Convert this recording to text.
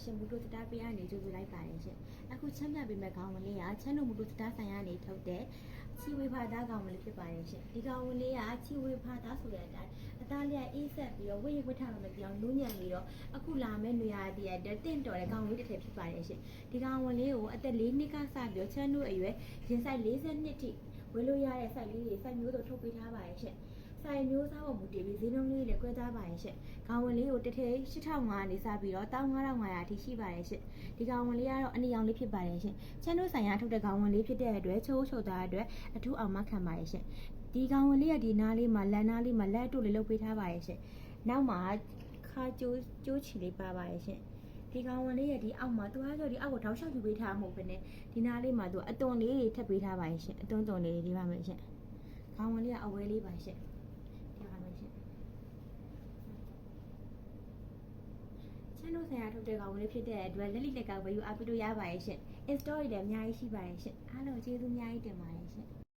ရှင်မူတိုစတာပေးရနေကြိုဆိုလိုက်ပါတယ်ရှင်အခုချမ်းပြပေးမဲ့ခေါင်းဝင်လေးကချမ်းတို့မူတိုစတာဆိုင်ရနေထုတ်တဲ့ချီဝေဖာသားခေါင်းဝင်လေးဖြစ်ပါတယ်ရှင်ဒီခေါင်းဝင်လေးကချီဝေဖာသားဆိုတဲ့အတိုင်းအသားလေးအေးဆက်ပြီးတော့ဝိရဝတ်ထားမှမပြောင်းနူးညံ့ပြီးတော့အခုလာမဲ့နေရာတည်းတင့်တော်တဲ့ခေါင်းလေးတစ်ထည်ဖြစ်ပါတယ်ရှင်ဒီခေါင်းဝင်လေးကိုအသက်4နှစ်ကစပြီးတော့ချမ်းတို့အရွယ်ရင်ဆိုင်40နှစ်ထိဝယ်လို့ရတဲ့ site လေးတွေ site မျိုးစုံထုတ်ပေးထားပါတယ်ရှင်ဆိုင်မျိုးစားပေါ်မူတည်ပြီးဈေးနှုန်းလေးတွေကွဲသားပါရဲ့ရှင့်။ခေါင်းဝင်လေးကိုတစ်ထည်8500နေစပြီးတော့15500အထိရှိပါရဲ့ရှင့်။ဒီခေါင်းဝင်လေးကတော့အနီရောင်လေးဖြစ်ပါရဲ့ရှင့်။ချမ်းတို့ဆိုင်ရာထုတ်တဲ့ခေါင်းဝင်လေးဖြစ်တဲ့အတွက်ချိုးချိုသားအတွက်အထူးအောင်မခံပါရဲ့ရှင့်။ဒီခေါင်းဝင်လေးကဒီနားလေးမှာလက်နားလေးမှာလက်အတုလေးလုပ်ပေးထားပါရဲ့ရှင့်။နောက်မှာခါကျိုးချီလေးပါပါရဲ့ရှင့်။ဒီကောင်ဝင်လေးရဲ့ဒီအောက်မှာသူကဆိုဒီအောက်ကိုတောက်လျှောက်ယူပေးထားမှာမဟုတ်ဘဲနဲ့ဒီနားလေးမှာသူအသွင်လေးတွေထပ်ပေးထားပါရဲ့ရှင့်အသွင်လေးတွေပါမယ်ရှင့်ခေါင်းဝင်လေးကအဝဲလေးပါရှင့်ဒီပါမယ်ရှင့်ချမ်းတို့ဆိုင်ရာထုတ်တဲ့ကောင်ဝင်လေးဖြစ်တဲ့အတွက်လက်လိလက်ကဝယ်ယူအားပေးလို့ရပါရဲ့ရှင့် install တွေလည်းအများကြီးရှိပါရဲ့ရှင့်အားလုံးကျေးဇူးအများကြီးတင်ပါတယ်ရှင့်